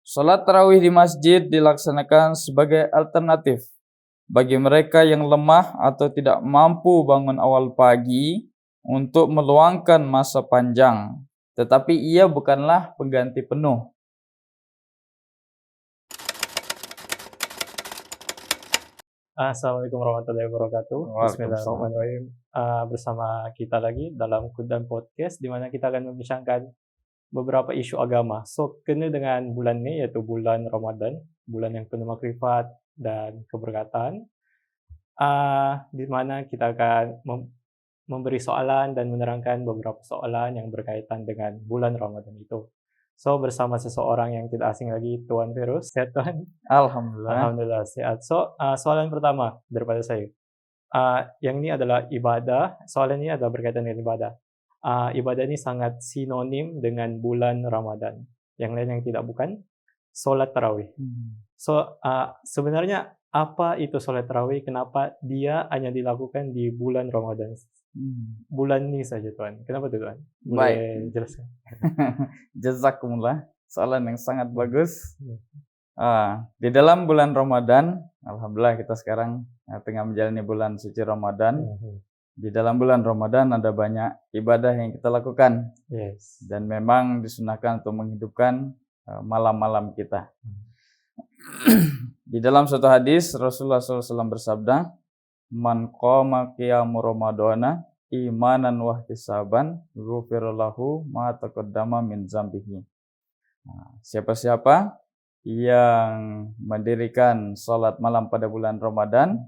Salat tarawih di masjid dilaksanakan sebagai alternatif bagi mereka yang lemah atau tidak mampu bangun awal pagi untuk meluangkan masa panjang, tetapi ia bukanlah pengganti penuh. Assalamualaikum warahmatullahi wabarakatuh. Waalaikumsalam. Bismillahirrahmanirrahim. Bersama kita lagi dalam Kudan Podcast, di mana kita akan membincangkan beberapa isu agama. So, kena dengan bulan ini, yaitu bulan Ramadan, bulan yang penuh makrifat dan keberkatan. Di mana kita akan memberi soalan dan menerangkan beberapa soalan yang berkaitan dengan bulan Ramadan itu. So, bersama seseorang yang tidak asing lagi, Tuan Virus. Sehat, Tuan? Alhamdulillah. Alhamdulillah sehat. So, soalan pertama daripada saya. Yang ini adalah ibadah. Soalan ini adalah berkaitan dengan ibadah. Ibadah ini sangat sinonim dengan bulan Ramadan. Yang lain yang tidak bukan solat tarawih. So, sebenarnya apa itu solat tarawih? Kenapa dia hanya dilakukan di bulan Ramadan? Bulan ini saja, Tuan. Kenapa tuh, Tuan? Boleh jelaskan? Jazakumullah. Soalan yang sangat bagus. Di dalam bulan Ramadan, alhamdulillah kita sekarang tengah menjalani bulan suci Ramadan. Di dalam bulan Ramadan ada banyak ibadah yang kita lakukan. Yes. Dan memang disunahkan untuk menghidupkan malam-malam kita. Di dalam suatu hadis Rasulullah SAW bersabda, "Man qama qiyamu ramadhana imanan wa ihtisaban, ghufira lahu ma taqaddama min dzambihi." Siapa-siapa yang mendirikan salat malam pada bulan Ramadan,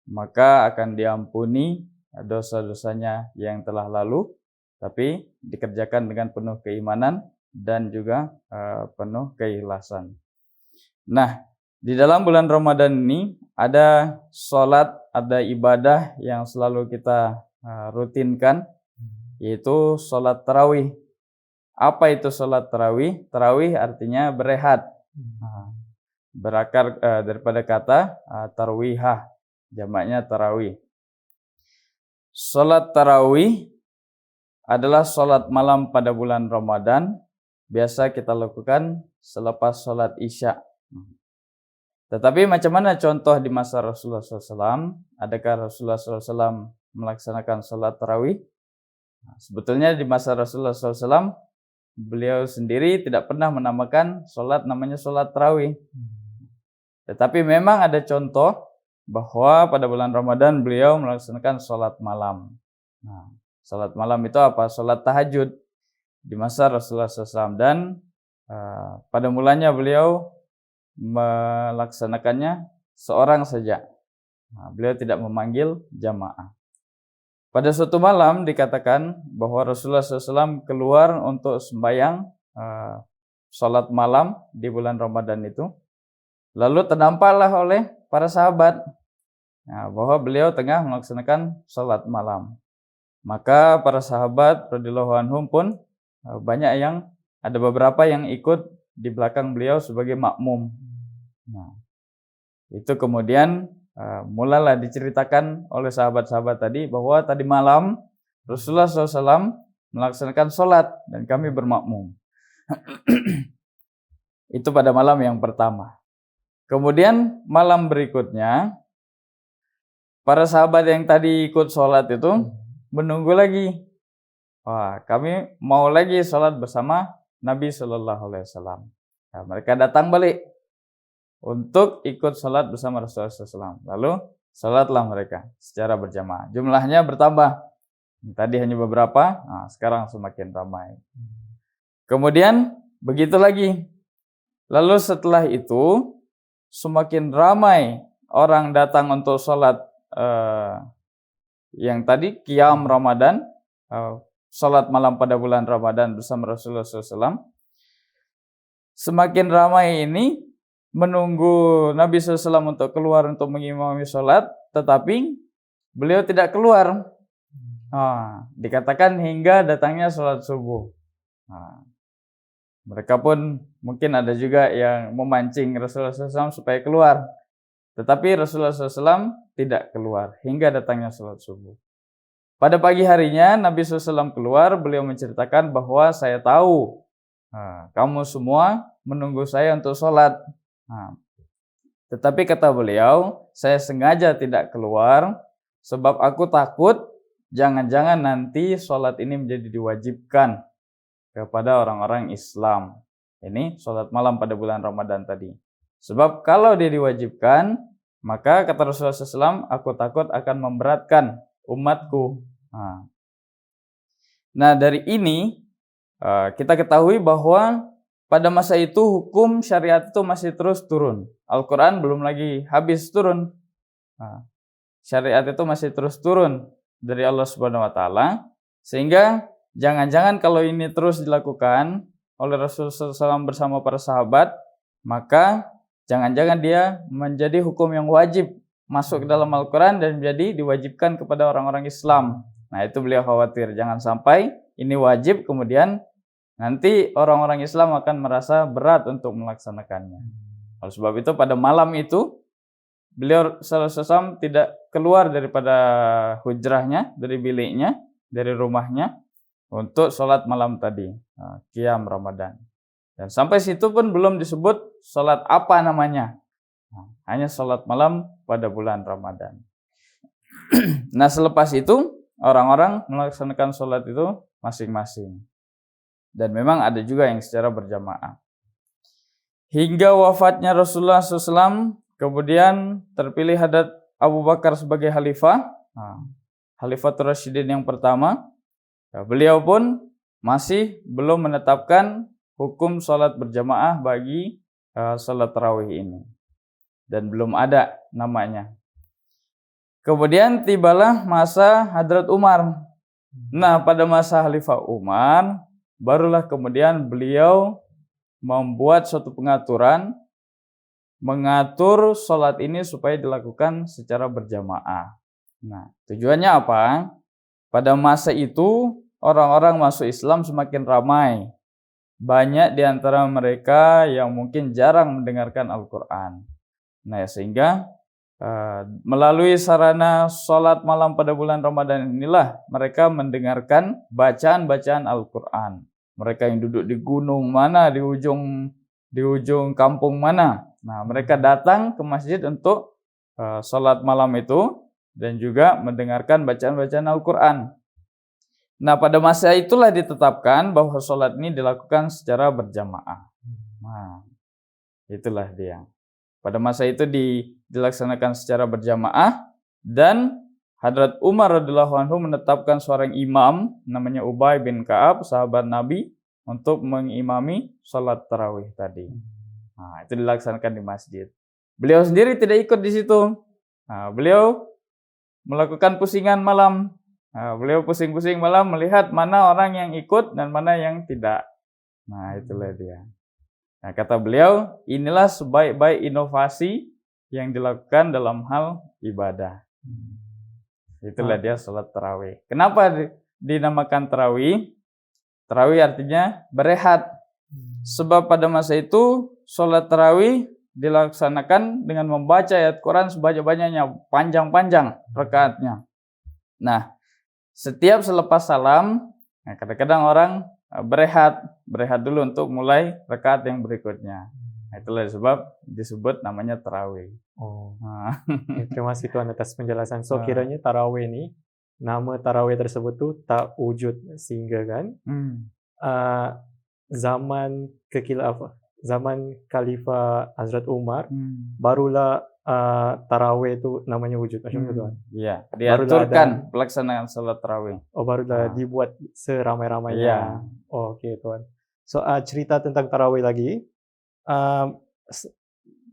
maka akan diampuni dosa-dosanya yang telah lalu, tapi dikerjakan dengan penuh keimanan dan juga penuh keikhlasan. Nah, di dalam bulan Ramadan ini ada salat, ada ibadah yang selalu kita rutinkan, yaitu salat tarawih. Apa itu salat tarawih? Tarawih artinya berehat. Berakar daripada kata tarwihah, jamaknya tarawih. Salat tarawih adalah salat malam pada bulan Ramadan. Biasa kita lakukan selepas salat Isya. Tetapi macam mana contoh di masa Rasulullah SAW? Adakah Rasulullah SAW melaksanakan salat tarawih? Sebetulnya di masa Rasulullah SAW, beliau sendiri tidak pernah menamakan salat namanya salat tarawih. Tetapi memang ada contoh bahwa pada bulan Ramadan beliau melaksanakan salat malam. Salat malam itu apa? Salat tahajud di masa Rasulullah SAW. Dan pada mulanya beliau melaksanakannya seorang saja. Beliau tidak memanggil jamaah. Pada suatu malam dikatakan bahwa Rasulullah SAW keluar untuk sembahyang salat malam di bulan Ramadan itu. Lalu terdampaklah oleh para sahabat bahwa beliau tengah melaksanakan salat malam. Maka para sahabat radhiyallahu anhum pun ada beberapa yang ikut di belakang beliau sebagai makmum. Itu kemudian mulailah diceritakan oleh sahabat-sahabat tadi bahwa tadi malam Rasulullah SAW melaksanakan sholat dan kami bermakmum. Itu pada malam yang pertama. Kemudian malam berikutnya para sahabat yang tadi ikut sholat itu menunggu lagi. Kami mau lagi sholat bersama Nabi SAW. Mereka datang balik untuk ikut sholat bersama Rasulullah SAW. Lalu sholatlah mereka secara berjamaah. Jumlahnya bertambah. Tadi hanya beberapa, sekarang semakin ramai. Kemudian begitu lagi. Lalu setelah itu semakin ramai orang datang untuk sholat yang tadi qiyam Ramadan, sholat malam pada bulan Ramadan bersama Rasulullah SAW. Semakin ramai ini menunggu Nabi SAW untuk keluar untuk mengimami sholat, tetapi beliau tidak keluar. Dikatakan hingga datangnya sholat subuh. Mereka pun mungkin ada juga yang memancing Rasulullah SAW supaya keluar, tetapi Rasulullah SAW tidak keluar hingga datangnya sholat subuh. Pada pagi harinya Nabi SAW keluar, beliau menceritakan bahwa saya tahu Kamu semua menunggu saya untuk sholat. Nah, tetapi kata beliau, saya sengaja tidak keluar sebab aku takut jangan-jangan nanti sholat ini menjadi diwajibkan kepada orang-orang Islam. Ini sholat malam pada bulan Ramadan tadi. Sebab kalau dia diwajibkan, maka kata Rasulullah SAW, aku takut akan memberatkan umatku. Nah, dari ini kita ketahui bahwa pada masa itu hukum syariat itu masih terus turun. Al-Quran belum lagi habis turun. Syariat itu masih terus turun dari Allah Subhanahu wa taala, sehingga jangan-jangan kalau ini terus dilakukan oleh Rasulullah SAW bersama para sahabat, maka jangan-jangan dia menjadi hukum yang wajib masuk ke dalam Al-Quran dan menjadi diwajibkan kepada orang-orang Islam. Nah, itu beliau khawatir jangan sampai ini wajib kemudian nanti orang-orang Islam akan merasa berat untuk melaksanakannya. Oleh sebab itu pada malam itu beliau sallallahu alaihi wasallam tidak keluar daripada hujrahnya, dari biliknya, dari rumahnya untuk sholat malam tadi, qiyam Ramadan. Dan sampai situ pun belum disebut sholat apa namanya, hanya sholat malam pada bulan Ramadan. Nah, selepas itu orang-orang melaksanakan sholat itu masing-masing. Dan memang ada juga yang secara berjamaah. Hingga wafatnya Rasulullah SAW, kemudian terpilih Hadrat Abu Bakar sebagai khalifah, Khalifatul Rasyidin yang pertama. Beliau pun masih belum menetapkan hukum sholat berjamaah bagi sholat tarawih ini. Dan belum ada namanya. Kemudian tibalah masa Hadrat Umar. Nah, pada masa Khalifah Umar, barulah kemudian beliau membuat suatu pengaturan, mengatur sholat ini supaya dilakukan secara berjamaah. Nah, tujuannya apa? Pada masa itu, orang-orang masuk Islam semakin ramai. Banyak di antara mereka yang mungkin jarang mendengarkan Al-Quran. Nah, sehingga melalui sarana sholat malam pada bulan Ramadan inilah mereka mendengarkan bacaan-bacaan Al-Quran. Mereka yang duduk di gunung mana, di ujung kampung mana. Nah, mereka datang ke masjid untuk sholat malam itu dan juga mendengarkan bacaan-bacaan Al-Quran. Nah, pada masa itulah ditetapkan bahwa sholat ini dilakukan secara berjamaah. Nah, itulah dia. Pada masa itu dilaksanakan secara berjamaah dan Hadrat Umar radhiyallahu anhu menetapkan seorang imam namanya Ubay bin Ka'ab, sahabat Nabi, untuk mengimami sholat tarawih tadi. Nah, itu dilaksanakan di masjid. Beliau sendiri tidak ikut di situ. Nah, beliau melakukan pusingan malam. Nah, beliau pusing-pusing malam melihat mana orang yang ikut dan mana yang tidak. Nah, itulah dia. Nah, kata beliau, inilah sebaik-baik inovasi yang dilakukan dalam hal ibadah. Itulah dia sholat tarawih. Kenapa dinamakan tarawih? Tarawih artinya berehat. Sebab pada masa itu sholat tarawih dilaksanakan dengan membaca ayat Quran sebanyak-banyaknya, panjang-panjang rakaatnya. Nah, setiap selepas salam, kadang-kadang orang berehat dulu untuk mulai rakaat yang berikutnya. Itulah sebab disebut namanya tarawih. Terima kasih Tuhan atas penjelasan. So kiranya tarawih ini, nama tarawih tersebut tuh tak wujud sehingga kan zaman Khalifah Hazrat Umar barulah tarawih itu namanya wujud. Macam itu Tuhan. Iya, diaturkan pelaksanaan salat tarawih. Barulah dibuat seramai-ramainya. Iya. Oke Tuhan. So cerita tentang tarawih lagi.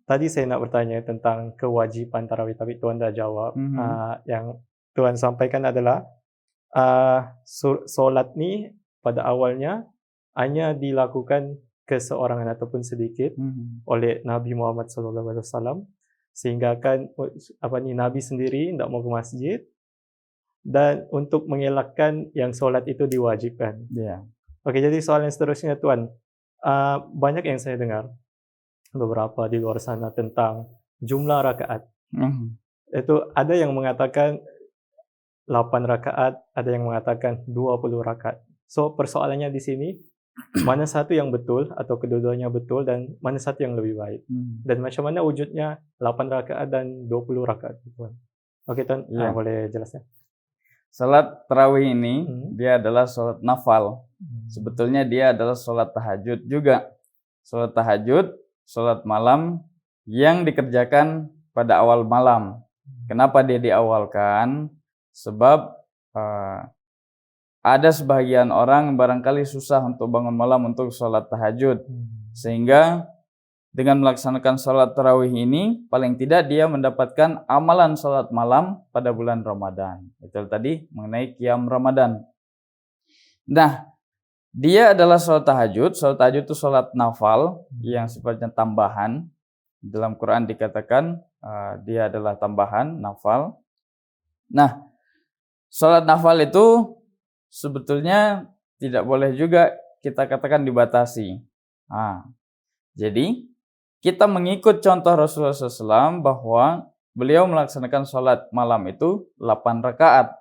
Tadi saya nak bertanya tentang kewajiban tarawih, tapi Tuhan dah jawab. Yang Tuhan sampaikan adalah solat ni pada awalnya hanya dilakukan keseorangan ataupun sedikit oleh Nabi Muhammad SAW, sehingga kan Nabi sendiri tidak mau ke masjid dan untuk mengelakkan yang solat itu diwajibkan. Okey, jadi soalan seterusnya Tuhan, banyak yang saya dengar beberapa di luar sana tentang jumlah rakaat. Itu ada yang mengatakan 8 rakaat, ada yang mengatakan 20 rakaat. So persoalannya di sini, mana satu yang betul atau kedua-duanya betul dan mana satu yang lebih baik. Dan macam mana wujudnya 8 rakaat dan 20 rakaat, Tuan. Oke, Tuan, Iya. boleh jelaskan? Salat tarawih ini dia adalah salat nafal. Hmm. Sebetulnya dia adalah salat tahajud juga. Salat tahajud, salat malam yang dikerjakan pada awal malam. Kenapa dia diawalkan? Sebab ada sebagian orang barangkali susah untuk bangun malam untuk sholat tahajud. Sehingga dengan melaksanakan sholat tarawih ini, paling tidak dia mendapatkan amalan sholat malam pada bulan Ramadan. Itu tadi mengenai qiyam Ramadan. Nah, dia adalah sholat tahajud. Sholat tahajud itu sholat nafal yang sifatnya tambahan. Dalam Quran dikatakan dia adalah tambahan, nafal. Nah, sholat nafal itu sebetulnya tidak boleh juga kita katakan dibatasi. Jadi kita mengikut contoh Rasulullah SAW bahwa beliau melaksanakan sholat malam itu 8 rakaat.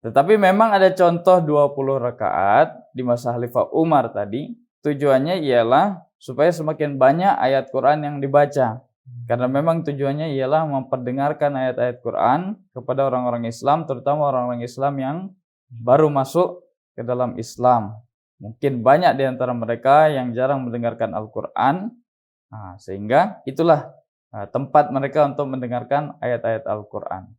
Tetapi memang ada contoh 20 rakaat di masa Khalifah Umar tadi. Tujuannya ialah supaya semakin banyak ayat Quran yang dibaca. Karena memang tujuannya ialah memperdengarkan ayat-ayat Quran kepada orang-orang Islam, terutama orang-orang Islam yang baru masuk ke dalam Islam. Mungkin banyak di antara mereka yang jarang mendengarkan Al-Quran, sehingga itulah tempat mereka untuk mendengarkan ayat-ayat Al-Quran.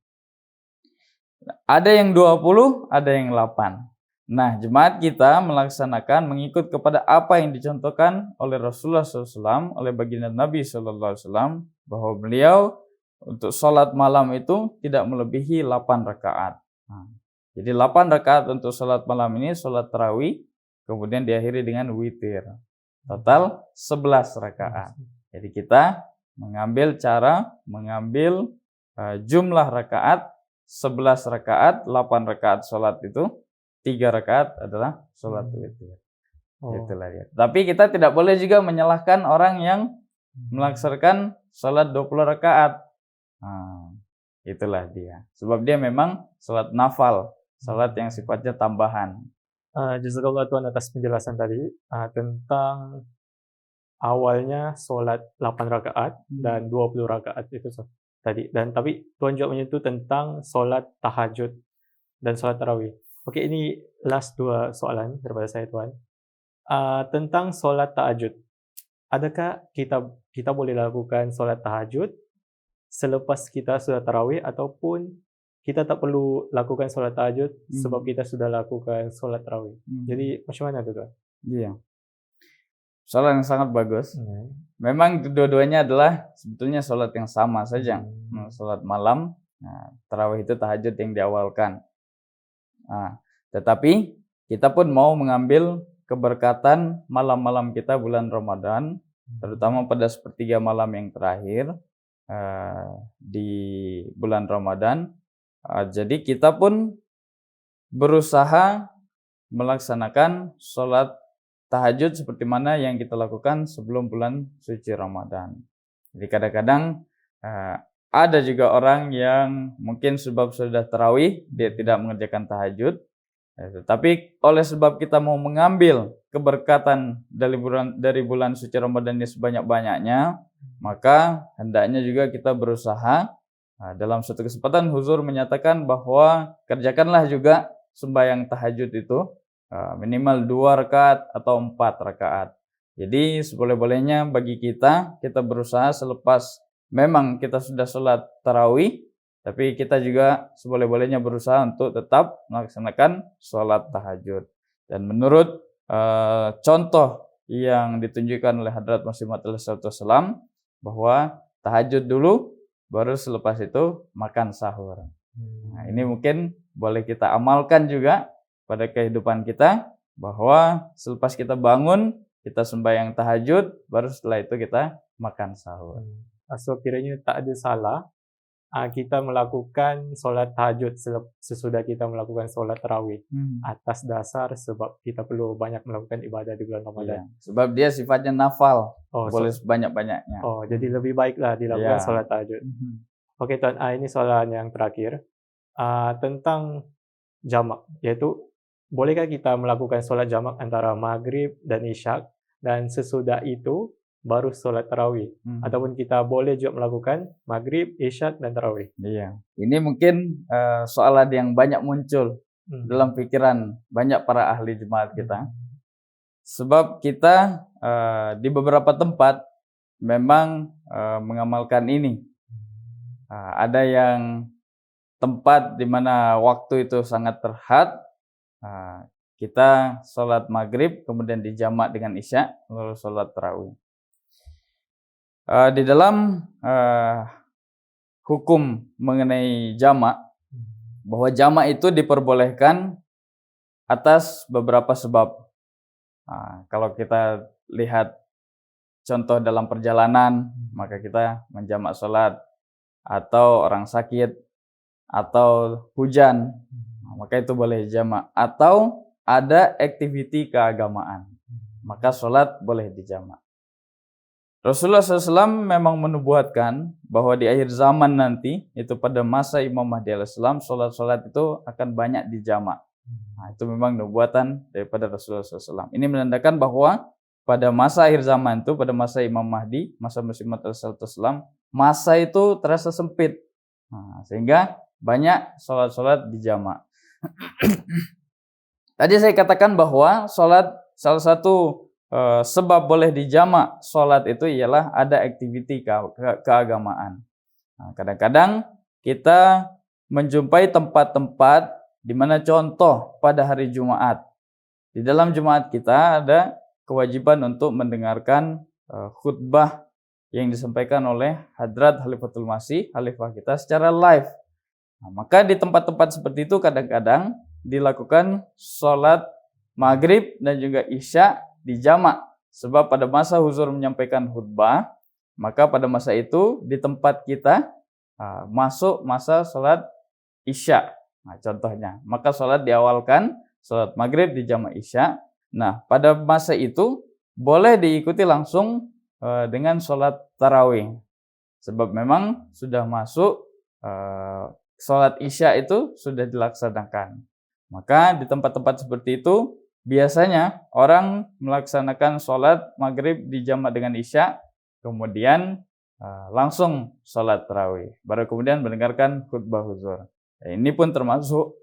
Ada yang 20, ada yang 8. Nah, jemaat kita melaksanakan mengikut kepada apa yang dicontohkan oleh Rasulullah SAW, oleh baginda Nabi SAW, bahwa beliau untuk sholat malam itu tidak melebihi 8 rakaat. Jadi 8 rakaat untuk sholat malam ini, sholat tarawih, kemudian diakhiri dengan witir. Total 11 rakaat. Jadi kita mengambil jumlah rakaat, 11 rakaat, 8 rakaat sholat itu, 3 rakaat adalah sholat witir. Itulah ya. Tapi kita tidak boleh juga menyalahkan orang yang melaksanakan sholat 20 rakaat. Itulah dia. Sebab dia memang sholat nafal, sholat yang sifatnya tambahan. Jazakallah Tuan atas penjelasan tadi tentang awalnya sholat 8 rakaat dan 20 rakaat itu tadi. Dan tapi Tuan juga menyentuh tentang sholat tahajud dan sholat tarawih. Oke, ini last 2 soalan daripada saya, Tuan. Tentang sholat tahajud. Adakah kita boleh lakukan sholat tahajud selepas kita sudah tarawih, ataupun kita tak perlu lakukan sholat tahajud sebab kita sudah lakukan sholat tarawih? Jadi macam mana tu, Tuan? Iya. Sholat yang sangat bagus. Memang dua-duanya adalah sebetulnya sholat yang sama saja. Sholat malam, tarawih itu tahajud yang diawalkan. Tetapi kita pun mau mengambil keberkatan malam-malam kita bulan Ramadan, terutama pada sepertiga malam yang terakhir di bulan Ramadan. Jadi kita pun berusaha melaksanakan sholat tahajud seperti mana yang kita lakukan sebelum bulan suci Ramadan. Jadi kadang-kadang ada juga orang yang mungkin sebab sudah tarawih dia tidak mengerjakan tahajud, tetapi oleh sebab kita mau mengambil keberkatan dari bulan suci Ramadan ini sebanyak-banyaknya, maka hendaknya juga kita berusaha dalam suatu kesempatan huzur menyatakan bahwa kerjakanlah juga sembahyang tahajud itu minimal 2 rakaat atau 4 rakaat. Jadi seboleh-bolehnya bagi kita berusaha selepas memang kita sudah sholat tarawih, tapi kita juga seboleh-bolehnya berusaha untuk tetap melaksanakan sholat tahajud. Dan menurut contoh yang ditunjukkan oleh Hadrat Masih Maud SAW, bahwa tahajud dulu, baru selepas itu makan sahur. Nah, ini mungkin boleh kita amalkan juga pada kehidupan kita, bahwa selepas kita bangun, kita sembahyang tahajud, baru setelah itu kita makan sahur. So kiranya tak ada salah kita melakukan solat tahajud sesudah kita melakukan solat tarawih atas dasar sebab kita perlu banyak melakukan ibadah di bulan Ramadan. Sebab dia sifatnya nafal, boleh sebanyak-banyaknya. Jadi lebih baiklah dilakukan solat tahajud. Oke, Tuan, ini soalan yang terakhir tentang jamak, yaitu bolehkah kita melakukan sholat jamak antara maghrib dan isyak dan sesudah itu baru sholat tarawih? Ataupun kita boleh juga melakukan maghrib, isyak, dan tarawih? Iya. Ini mungkin soalan yang banyak muncul dalam pikiran banyak para ahli jemaat kita. Sebab kita di beberapa tempat memang mengamalkan ini. Ada yang tempat di mana waktu itu sangat terhad, kita sholat maghrib kemudian dijamak dengan isya lalu sholat tarawih. Di dalam hukum mengenai jamak, bahwa jamak itu diperbolehkan atas beberapa sebab. Kalau kita lihat contoh dalam perjalanan, maka kita menjamak sholat, atau orang sakit, atau hujan, maka itu boleh jamak. Atau ada aktiviti keagamaan, maka sholat boleh dijamak. Rasulullah SAW memang menubuatkan bahwa di akhir zaman nanti, itu pada masa Imam Mahdi alaihissalam, sholat-sholat itu akan banyak dijamak. Itu memang nubuatan daripada Rasulullah SAW. Ini menandakan bahwa pada masa akhir zaman itu, pada masa Imam Mahdi, masa Masih Maud alaihissalam, masa itu terasa sempit, sehingga banyak sholat-sholat dijamak. Tadi saya katakan bahwa sholat, salah satu sebab boleh dijamak sholat itu ialah ada aktiviti keagamaan. Kadang-kadang kita menjumpai tempat-tempat di mana contoh pada hari Jumat. Di dalam Jumat kita ada kewajiban untuk mendengarkan khutbah yang disampaikan oleh Hadrat Khalifatul Masih, Khalifah kita secara live. Maka di tempat-tempat seperti itu kadang-kadang dilakukan sholat maghrib dan juga isya dijamak. Sebab pada masa huzur menyampaikan khutbah, maka pada masa itu di tempat kita masuk masa sholat isya. Contohnya, maka sholat diawalkan, sholat maghrib dijamak isya. Nah, pada masa itu boleh diikuti langsung dengan sholat tarawih. Sebab memang sudah masuk sholat isya itu sudah dilaksanakan. Maka di tempat-tempat seperti itu biasanya orang melaksanakan sholat maghrib dijamak dengan isya, kemudian langsung sholat tarawih, baru kemudian mendengarkan khutbah huzur. Ini pun termasuk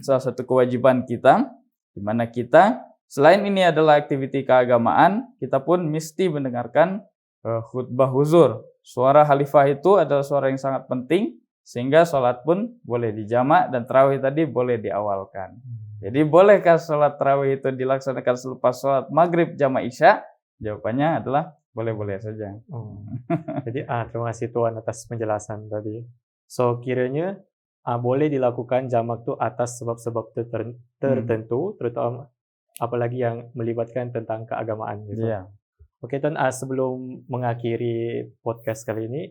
salah satu kewajiban kita, di mana kita selain ini adalah aktiviti keagamaan, kita pun mesti mendengarkan khutbah huzur. Suara khalifah itu adalah suara yang sangat penting, sehingga sholat pun boleh dijamak dan tarawih tadi boleh diawalkan. Jadi bolehkah sholat tarawih itu dilaksanakan selepas sholat maghrib jamak isya? Jawabannya adalah boleh-boleh saja. Jadi terima kasih Tuan atas penjelasan tadi. So kiranya boleh dilakukan jamak tu atas sebab-sebab tertentu, terutama apalagi yang melibatkan tentang keagamaan gitu. Yeah. Oke Tuan, sebelum mengakhiri podcast kali ini,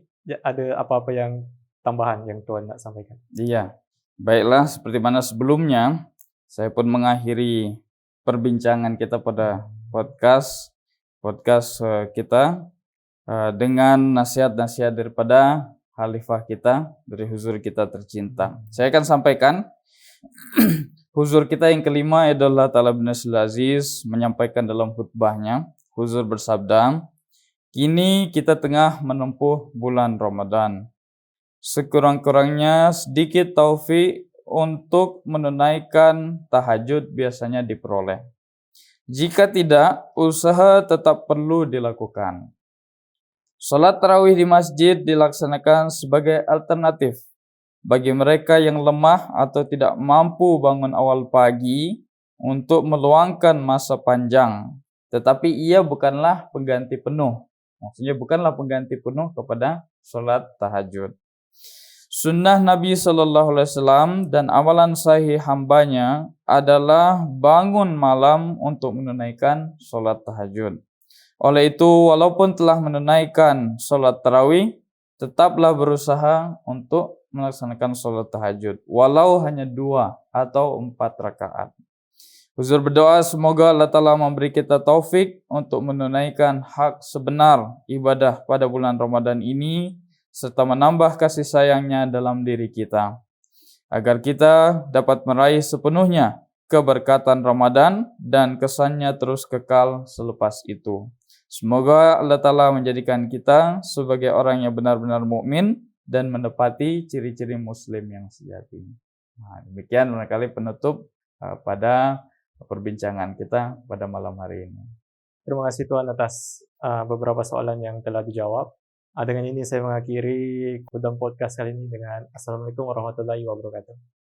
ada apa-apa yang tambahan yang Tuan nak sampaikan? Iya, baiklah, seperti mana sebelumnya, saya pun mengakhiri perbincangan kita pada podcast kita dengan nasihat-nasihat daripada Khalifah kita, dari huzur kita tercinta. Saya akan sampaikan, huzur kita yang kelima adalah Ta'ala bin Nasrul Aziz menyampaikan dalam khutbahnya, huzur bersabda, kini kita tengah menempuh bulan Ramadan. Sekurang-kurangnya sedikit taufik untuk menunaikan tahajud biasanya diperoleh. Jika tidak, usaha tetap perlu dilakukan. Salat tarawih di masjid dilaksanakan sebagai alternatif bagi mereka yang lemah atau tidak mampu bangun awal pagi untuk meluangkan masa panjang. Tetapi ia bukanlah pengganti penuh. Maksudnya bukanlah pengganti penuh kepada salat tahajud. Sunnah Nabi SAW dan amalan sahih hambanya adalah bangun malam untuk menunaikan salat tahajud. Oleh itu, walaupun telah menunaikan salat tarawih, tetaplah berusaha untuk melaksanakan salat tahajud, walau hanya 2 atau 4 rakaat. Huzur berdoa semoga Allah Ta'ala memberi kita taufik untuk menunaikan hak sebenar ibadah pada bulan Ramadan ini, serta menambah kasih sayangnya dalam diri kita, agar kita dapat meraih sepenuhnya keberkatan Ramadan dan kesannya terus kekal selepas itu. Semoga Allah Ta'ala menjadikan kita sebagai orang yang benar-benar mukmin dan menepati ciri-ciri muslim yang sejati. Nah, demikian barangkali penutup pada perbincangan kita pada malam hari ini. Terima kasih Tuhan atas beberapa soalan yang telah dijawab. Dengan ini saya mengakhiri Kudam Podcast kali ini dengan Assalamualaikum warahmatullahi wabarakatuh.